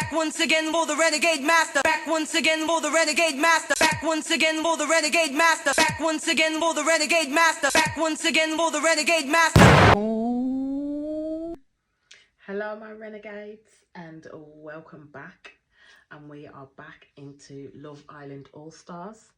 Back once again for the renegade master. Back once again for the renegade master. Back once again for the renegade master. Back once again for the renegade master. Back once again for the renegade master. Hello my renegades and welcome back, and we are back into Love Island All Stars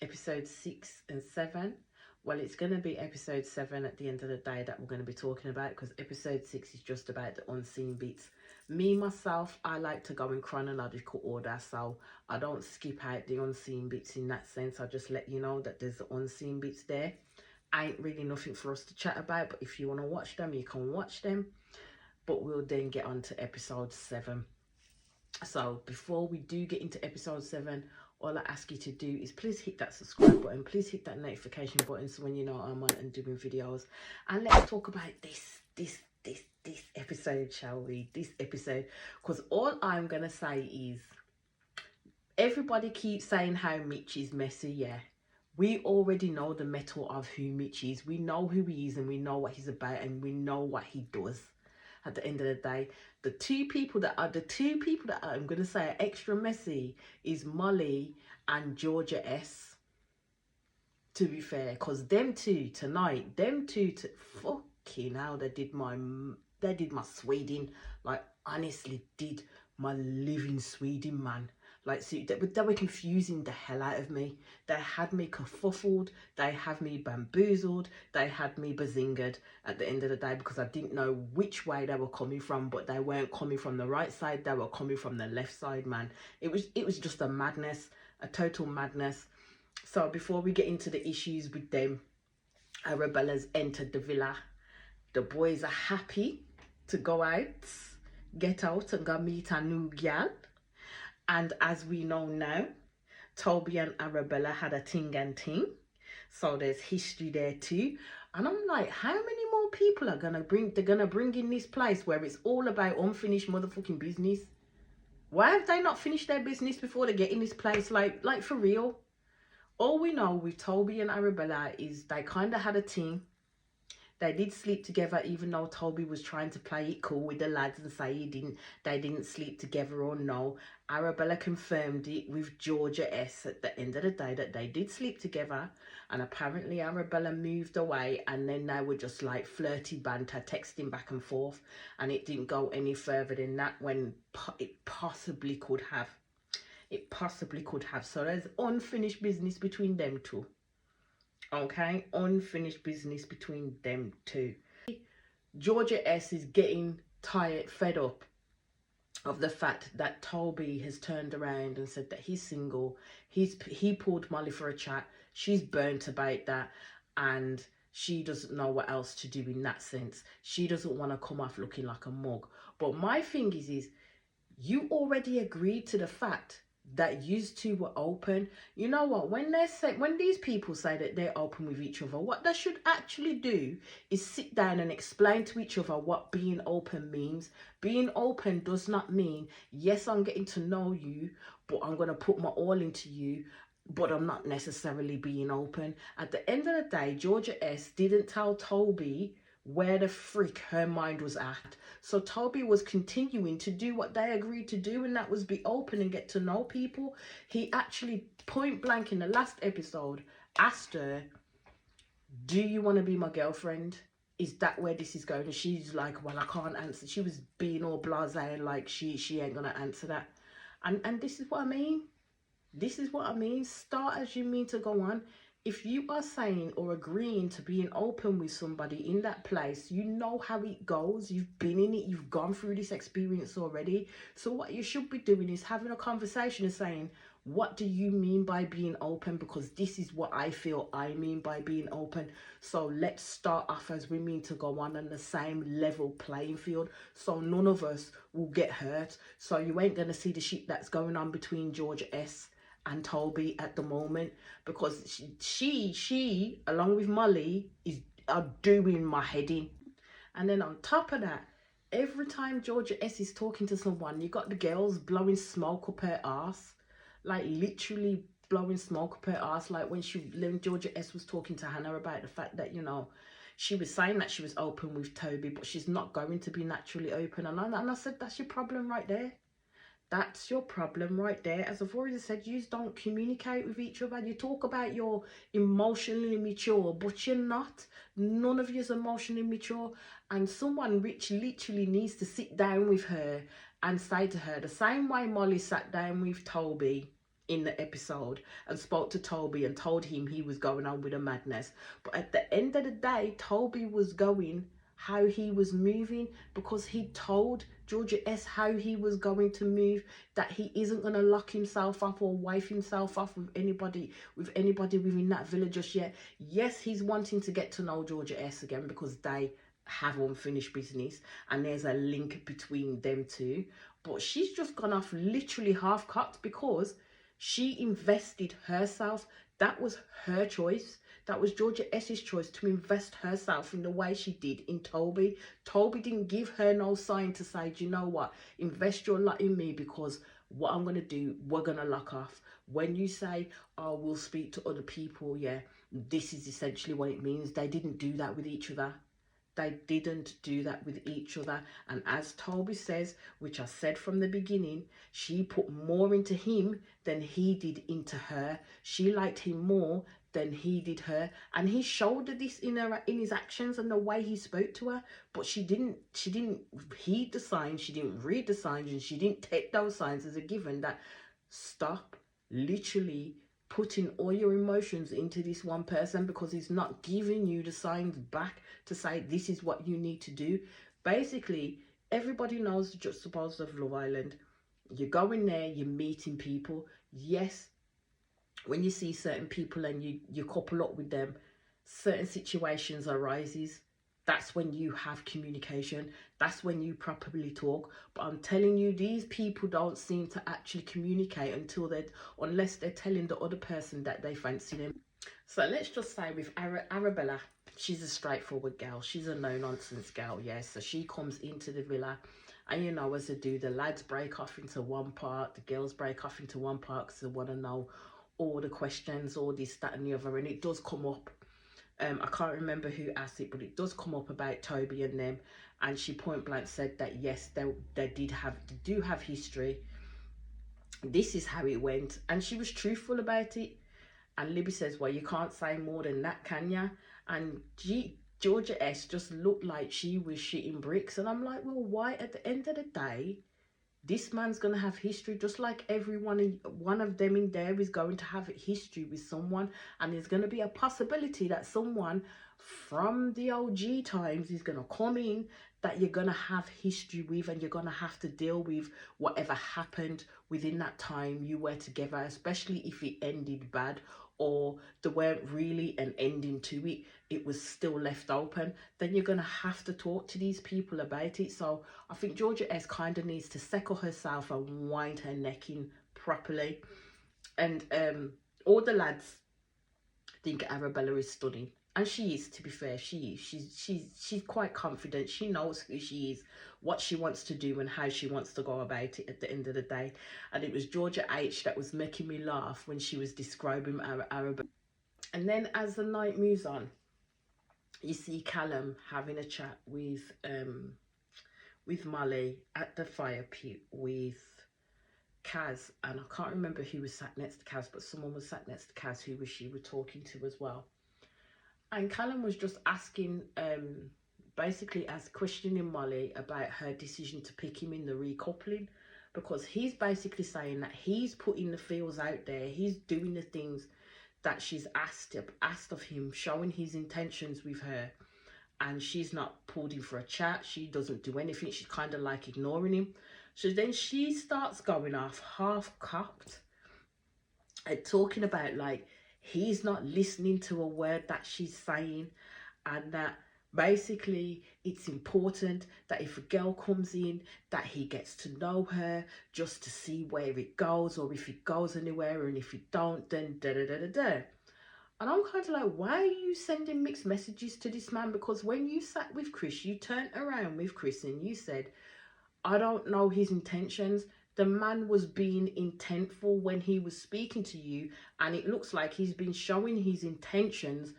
episode 6 and 7. Well, it's going to be episode 7 at the end of the day that we're going to be talking about, because episode 6 is just about the unseen bits. Me myself, I like to go in chronological order, so I don't skip out the unseen bits in that sense. I just let you know that there's the unseen bits there. Ain't really nothing for us to chat about, but if you want to watch them, you can watch them. But we'll then get on to episode 7. So before we do get into episode 7, all I ask you to do is please hit that subscribe button, please hit that notification button, so when you know I'm on and doing videos. And let's talk about this episode, shall we? This episode, because all I'm gonna say is, everybody keeps saying how Mitch is messy. Yeah, we already know the metal of who Mitch is. We know who he is, and we know what he's about, and we know what he does. At the end of the day, the two people that I'm going to say are extra messy is Molly and Georgia S. To be fair, because them two tonight, fucking hell, they did my Sweden. Like, honestly, did my living Sweden, man. Like, see, they were confusing the hell out of me. They had me kerfuffled. They had me bamboozled. They had me bazingered at the end of the day, because I didn't know which way they were coming from, but they weren't coming from the right side. They were coming from the left side, man. It was just a madness, a total madness. So before we get into the issues with them, Arabella's entered the villa. The boys are happy to go out, get out and go meet a new girl. And as we know now, Toby and Arabella had a ting and ting. So there's history there too. And I'm like, how many more people are they're gonna bring in this place where it's all about unfinished motherfucking business? Why have they not finished their business before they get in this place? Like for real. All we know with Toby and Arabella is they kind of had a ting. They did sleep together, even though Toby was trying to play it cool with the lads and say they didn't sleep together or no. Arabella confirmed it with Georgia S at the end of the day that they did sleep together, and apparently Arabella moved away, and then they were just like flirty banter, texting back and forth, and it didn't go any further than that when it possibly could have. It possibly could have. So there's unfinished business between them two. Okay, unfinished business between them two. Georgia S is getting tired, fed up of the fact that Toby has turned around and said that he's single. He pulled Molly for a chat. She's burnt about that, and she doesn't know what else to do in that sense. She doesn't want to come off looking like a mug. But my thing is you already agreed to the fact that you two were open. You know what, when these people say that they're open with each other, what they should actually do is sit down and explain to each other what being open means. Being open does not mean, yes, I'm getting to know you, but I'm going to put my all into you, but I'm not necessarily being open. At the end of the day, Georgia S didn't tell Toby where the freak her mind was at. So Toby was continuing to do what they agreed to do, and that was be open and get to know people. He actually point blank in the last episode asked her, do you want to be my girlfriend? Is that where this is going? And she's like, well, I can't answer. She was being all blasé, like she ain't gonna answer that. And this is what I mean. This is what I mean. Start as you mean to go on. If you are saying or agreeing to being open with somebody in that place, you know how it goes. You've been in it. You've gone through this experience already. So what you should be doing is having a conversation and saying, what do you mean by being open? Because this is what I feel I mean by being open. So let's start off as we mean to go on the same level playing field, so none of us will get hurt. So you ain't going to see the shit that's going on between Georgia S and Toby at the moment, because she along with Molly are doing my head in. And then on top of that, every time Georgia S is talking to someone, you got the girls blowing smoke up her ass, like literally blowing smoke up her ass. Like when Georgia S was talking to Hannah about the fact that, you know, she was saying that she was open with Toby, but she's not going to be naturally open. And I said, that's your problem right there. That's your problem right there. As I've already said, you don't communicate with each other. You talk about you're emotionally mature, but you're not. None of you is emotionally mature. And someone which literally needs to sit down with her and say to her, the same way Molly sat down with Toby in the episode and spoke to Toby and told him he was going on with a madness. But at the end of the day, Toby was going how he was moving because he told Georgia S how he was going to move, that he isn't going to lock himself up or wife himself up with anybody within that villa just yet. Yes, he's wanting to get to know Georgia S again because they have unfinished business and there's a link between them two, but she's just gone off literally half-cocked because she invested herself. That was her choice. That was Georgia S's choice to invest herself in the way she did in Toby. Toby didn't give her no sign to say, do you know what, invest your lot in me because what I'm going to do, we're going to lock off. When you say, oh, we'll speak to other people, yeah, this is essentially what it means. They didn't do that with each other. They didn't do that with each other. And as Toby says, which I said from the beginning, she put more into him than he did into her. She liked him more than he did her, and he showed this in his actions and the way he spoke to her. But she didn't heed the signs, she didn't read the signs, and she didn't take those signs as a given. That stop literally putting all your emotions into this one person because he's not giving you the signs back to say this is what you need to do. Basically, everybody knows the juxtaposed of Love Island. You go in there, you're meeting people. Yes, when you see certain people and you couple up with them, certain situations arises. That's when you have communication. That's when you properly talk. But I'm telling you, these people don't seem to actually communicate unless they're telling the other person that they fancy them. So let's just say with Arabella, she's a straightforward girl. She's a no-nonsense girl, yes. So she comes into the villa, and you know, as they do, the lads break off into one part, the girls break off into one part because they want to know all the questions, all this, that and the other. And it does come up. I can't remember who asked it, but it does come up about Toby and them. And she point blank said that yes, they do have history. This is how it went. And she was truthful about it. And Libby says, well, you can't say more than that, can ya? And Georgia S just looked like she was shitting bricks. And I'm like, well, why? At the end of the day, this man's going to have history, just like one of them in there is going to have history with someone. And there's going to be a possibility that someone from the OG times is going to come in that you're going to have history with, and you're going to have to deal with whatever happened within that time you were together, especially if it ended bad or there weren't really an ending to it, it was still left open. Then you're going to have to talk to these people about it. So I think Georgia S kind of needs to settle herself and wind her neck in properly. And all the lads think Arabella is stunning, and she is, to be fair. She is. She's quite confident. She knows who she is, what she wants to do and how she wants to go about it at the end of the day. And it was Georgia H that was making me laugh when she was describing Arabella. And then as the night moves on, you see Callum having a chat with Molly at the fire pit with Kaz, and I can't remember who was sat next to Kaz, but someone was sat next to Kaz who she was talking to as well. And Callum was just asking, basically questioning Molly about her decision to pick him in the recoupling, because he's basically saying that he's putting the feels out there, he's doing the things that she's asked of him, showing his intentions with her, and she's not pulled him for a chat. She doesn't do anything. She's kind of like ignoring him. So then she starts going off half-cocked and talking about like he's not listening to a word that she's saying, and that basically it's important that if a girl comes in that he gets to know her just to see where it goes, or if it goes anywhere, and if it don't, then da-da-da-da-da. And I'm kind of like, why are you sending mixed messages to this man? Because when you sat with Chris, you turned around with Chris and you said, I don't know his intentions. The man was being intentful when he was speaking to you, and it looks like he's been showing his intentions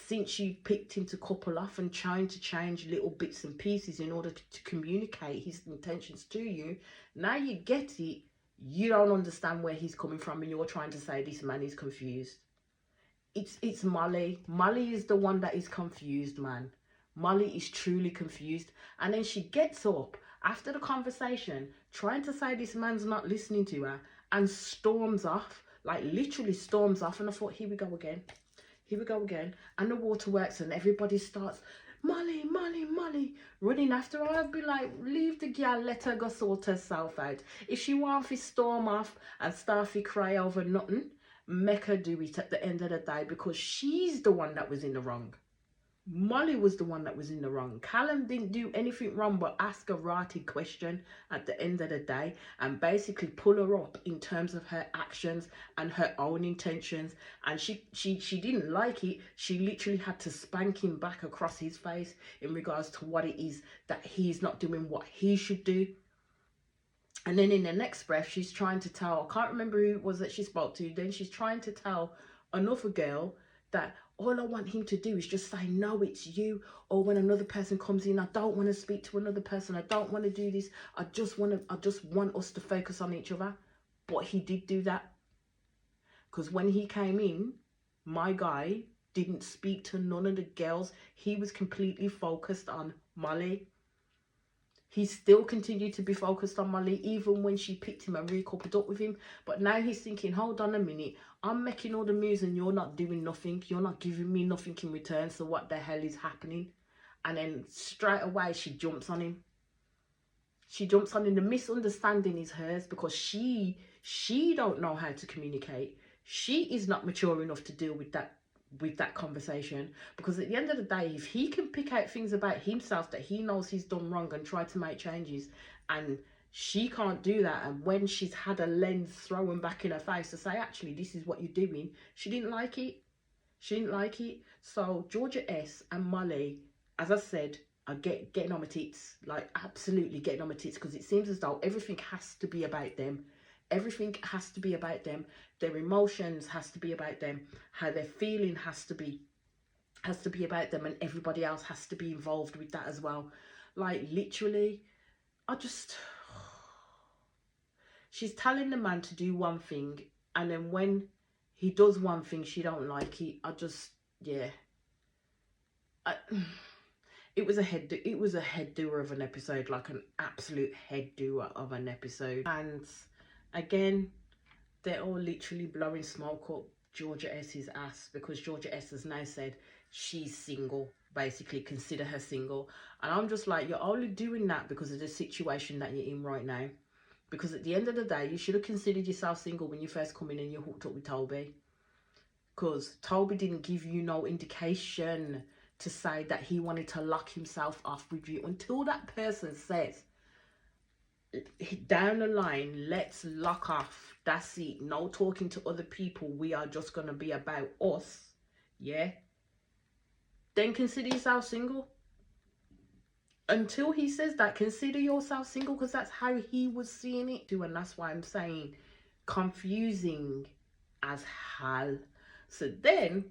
since you picked him to couple off and trying to change little bits and pieces in order to communicate his intentions to you. Now you get it. You don't understand where he's coming from, and you're trying to say this man is confused. It's Molly. Molly is the one that is confused, man. Molly is truly confused. And then she gets up after the conversation, trying to say this man's not listening to her, and storms off, like literally storms off. And I thought, here we go again. Here we go again. And the waterworks, and everybody starts, Molly, Molly, Molly, running after her. I'd be like, leave the girl, let her go sort herself out. If she wants to storm off and start to cry over nothing, make her do it at the end of the day, because she's the one that was in the wrong. Molly was the one that was in the wrong. Callum didn't do anything wrong but ask a rotted question at the end of the day and basically pull her up in terms of her actions and her own intentions. And she didn't like it. She literally had to spank him back across his face in regards to what it is that he's not doing what he should do. And then in the next breath, she's trying to tell, I can't remember who it was that she spoke to, then she's trying to tell another girl that all I want him to do is just say, no, it's you. Or when another person comes in, I don't want to speak to another person. I don't want to do this. I just want us to focus on each other. But he did do that. Because when he came in, my guy didn't speak to none of the girls. He was completely focused on Molly. He still continued to be focused on Molly, even when she picked him and recoupled up with him. But now he's thinking, hold on a minute, I'm making all the moves and you're not doing nothing. You're not giving me nothing in return. So what the hell is happening? And then straight away, she jumps on him. She jumps on him. The misunderstanding is hers, because she don't know how to communicate. She is not mature enough to deal with that conversation, because at the end of the day, if he can pick out things about himself that he knows he's done wrong and try to make changes, and she can't do that, and when she's had a lens thrown back in her face to say, actually, this is what you're doing, she didn't like it. She didn't like it. So Georgia S and Molly, as I said, are getting on my tits, like absolutely getting on my tits, because it seems as though everything has to be about them. Everything has to be about them. Their emotions has to be about them. How they're feeling has to be about them, and everybody else has to be involved with that as well. Like literally, she's telling the man to do one thing, and then when he does one thing, she don't like it. It was a head doer of an episode, like an absolute head doer of an episode. And again, they're all literally blowing smoke up Georgia S's ass, because Georgia S has now said she's single, basically consider her single. And I'm just like, you're only doing that because of the situation that you're in right now. Because at the end of the day, you should have considered yourself single when you first come in and you hooked up with Toby. Because Toby didn't give you no indication to say that he wanted to lock himself off with you until that person says, down the line, let's lock off. That's it. No talking to other people. We are just going to be about us. Yeah? Then consider yourself single. Until he says that, consider yourself single, because that's how he was seeing it too. And that's why I'm saying confusing as hell. So then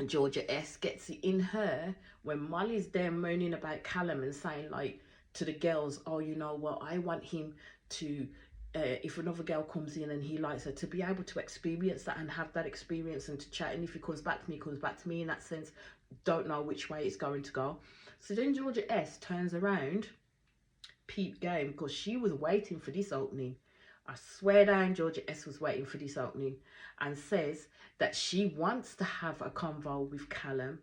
Georgia S gets it in her when Molly's there moaning about Callum and saying, like, to the girls, oh, you know what, I want him to, if another girl comes in and he likes her, to be able to experience that and have that experience and to chat. And if he comes back to me, he comes back to me in that sense. Don't know which way it's going to go. So then Georgia S turns around, peep game, because she was waiting for this opening. I swear down, Georgia S was waiting for this opening, and says that she wants to have a convo with Callum,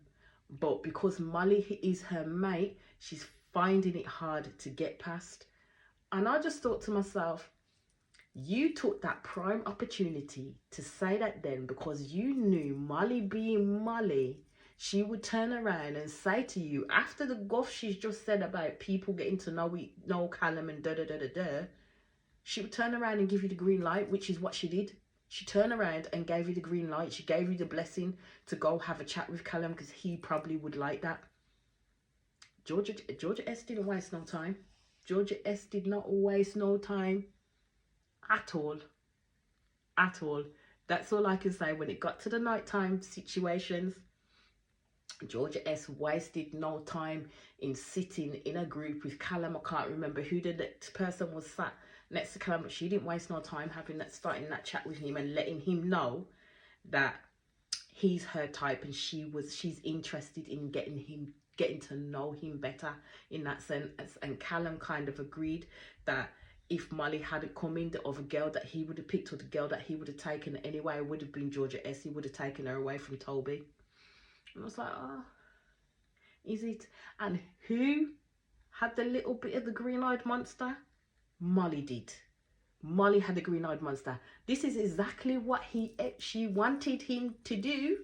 but because Molly is her mate, she's finding it hard to get past. And I just thought to myself, you took that prime opportunity to say that then, because you knew Molly being Molly, she would turn around and say to you, after the guff she's just said about people getting to know Callum and da-da-da-da-da, she would turn around and give you the green light, which is what she did. She turned around and gave you the green light. She gave you the blessing to go have a chat with Callum, because he probably would like that. Georgia S didn't waste no time. Georgia S did not waste no time at all. At all. That's all I can say. When it got to the nighttime situations, Georgia S wasted no time in sitting in a group with Callum. I can't remember who the next person was sat next to Callum, but she didn't waste no time starting that chat with him and letting him know that he's her type, and she's interested in getting to know him better in that sense. And Callum kind of agreed that if Molly hadn't come in, the other girl that he would have picked, or the girl that he would have taken anyway, would have been Georgia S. He would have taken her away from Toby. And I was like, oh, is it? And who had the little bit of the green-eyed monster? Molly did. Molly had the green-eyed monster. This is exactly what she wanted him to do.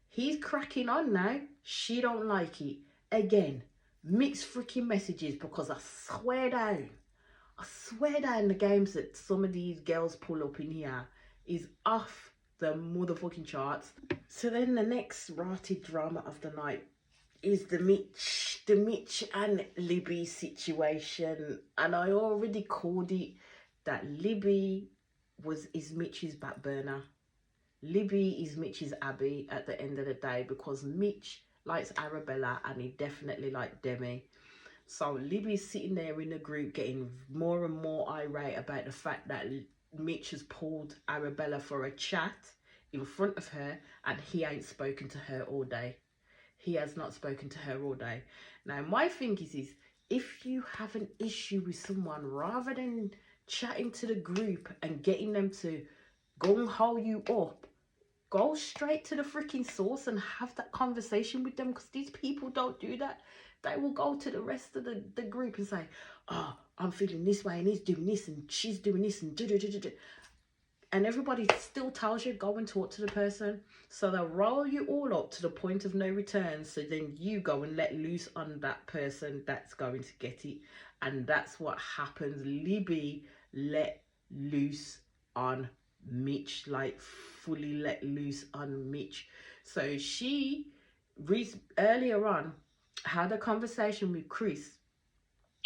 He's cracking on now. She don't like it. Again, mixed freaking messages, because I swear down the games that some of these girls pull up in here is off the motherfucking charts. So then the next rotted drama of the night is the Mitch and Libby situation. And I already called it that Libby is Mitch's back burner. Libby is Mitch's Abby at the end of the day, because Mitch likes Arabella and he definitely liked Demi. So Libby's sitting there in the group getting more and more irate about the fact that Mitch has pulled Arabella for a chat in front of her, and he ain't spoken to her all day. He has not spoken to her all day. Now, my thing is if you have an issue with someone, rather than chatting to the group and getting them to gung-ho you up, go straight to the freaking source and have that conversation with them, because these people don't do that. They will go to the rest of the group and say, oh, I'm feeling this way, and he's doing this, and she's doing this, and and everybody still tells you, go and talk to the person. So they'll roll you all up to the point of no return, so then you go and let loose on that person that's going to get it. And that's what happens. Libby let loose on Mitch, like fully let loose on Mitch. So she earlier on had a conversation with Chris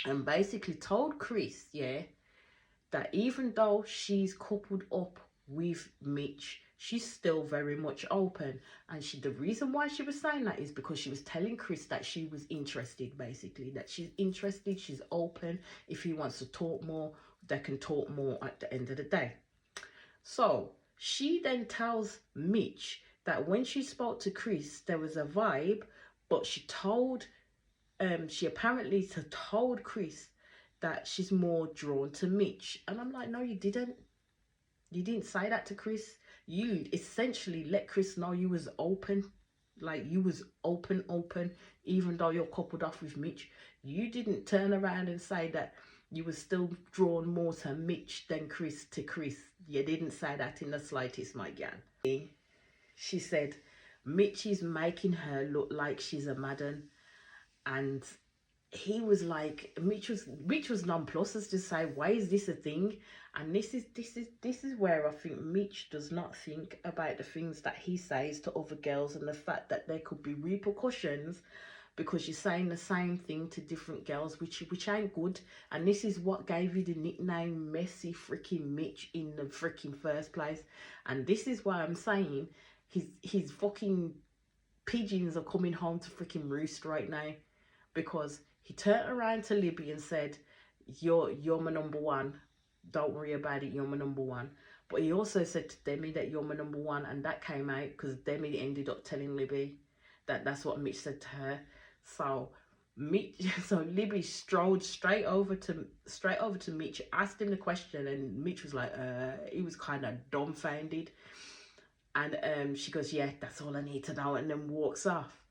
and basically told Chris, yeah, that even though she's coupled up with Mitch, she's still very much open. And the reason why she was saying that is because she was telling Chris that she was interested, basically, that she's interested, she's open. If he wants to talk more, they can talk more at the end of the day. So she then tells Mitch that when she spoke to Chris, there was a vibe, but she apparently told Chris that she's more drawn to Mitch. And I'm like, no, you didn't. You didn't say that to Chris. You essentially let Chris know you was open. Like, you was open, even though you're coupled off with Mitch. You didn't turn around and say that you were still drawn more to Mitch than Chris to Chris. You didn't say that in the slightest, my gal. She said, Mitch is making her look like she's a madam. And he was like, Mitch was nonplussed as to say, why is this a thing? And this is where I think Mitch does not think about the things that he says to other girls, and the fact that there could be repercussions because you're saying the same thing to different girls, which ain't good. And this is what gave you the nickname Messy freaking Mitch in the freaking first place. And this is why I'm saying his fucking pigeons are coming home to freaking roost right now, because he turned around to Libby and said, you're my number one. Don't worry about it, you're my number one. But he also said to Demi that you're my number one, and that came out because Demi ended up telling Libby that that's what Mitch said to her. So Libby strolled straight over to Mitch, asked him the question, and Mitch was like, he was kind of dumbfounded. And she goes, yeah, that's all I need to know, and then walks off.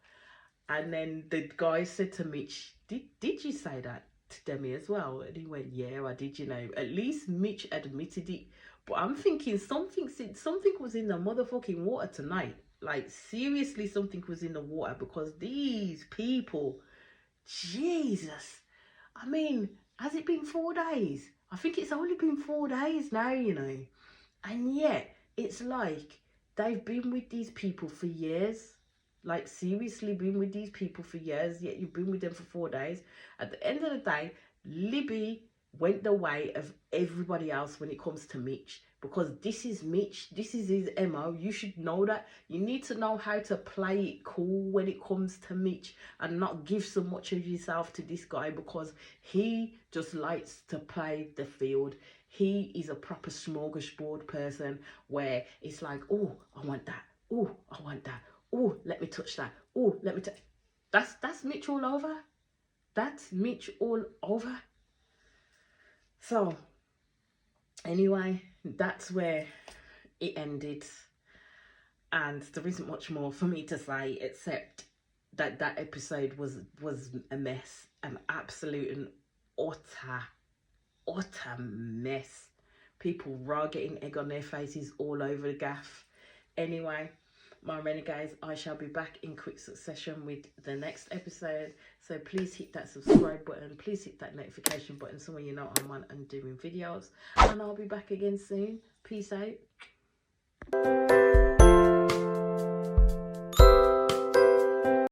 And then the guy said to Mitch, did you say that to Demi as well? And he went, yeah, I did, you know. At least Mitch admitted it. But I'm thinking something was in the motherfucking water tonight. Like, seriously, something was in the water, because these people, Jesus. I mean, has it been 4 days? I think it's only been 4 days now, you know. And yet, it's like they've been with these people for years. Like, seriously been with these people for years, yet you've been with them for 4 days. At the end of the day, Libby went the way of everybody else when it comes to Mitch, because this is Mitch, this is his MO. You should know that. You need to know how to play it cool when it comes to Mitch, and not give so much of yourself to this guy, because he just likes to play the field. He is a proper smorgasbord person where it's like, oh, I want that. Oh, I want that. Oh, let me touch that. Oh, let me touch. That's Mitch all over. That's Mitch all over. So, anyway, that's where it ended. And there isn't much more for me to say except that that episode was a mess. An absolute and utter mess. People raw getting egg on their faces all over the gaff. Anyway, my renegades, I shall be back in quick succession with the next episode. So please hit that subscribe button. Please hit that notification button so when you know I'm on and doing videos. And I'll be back again soon. Peace out.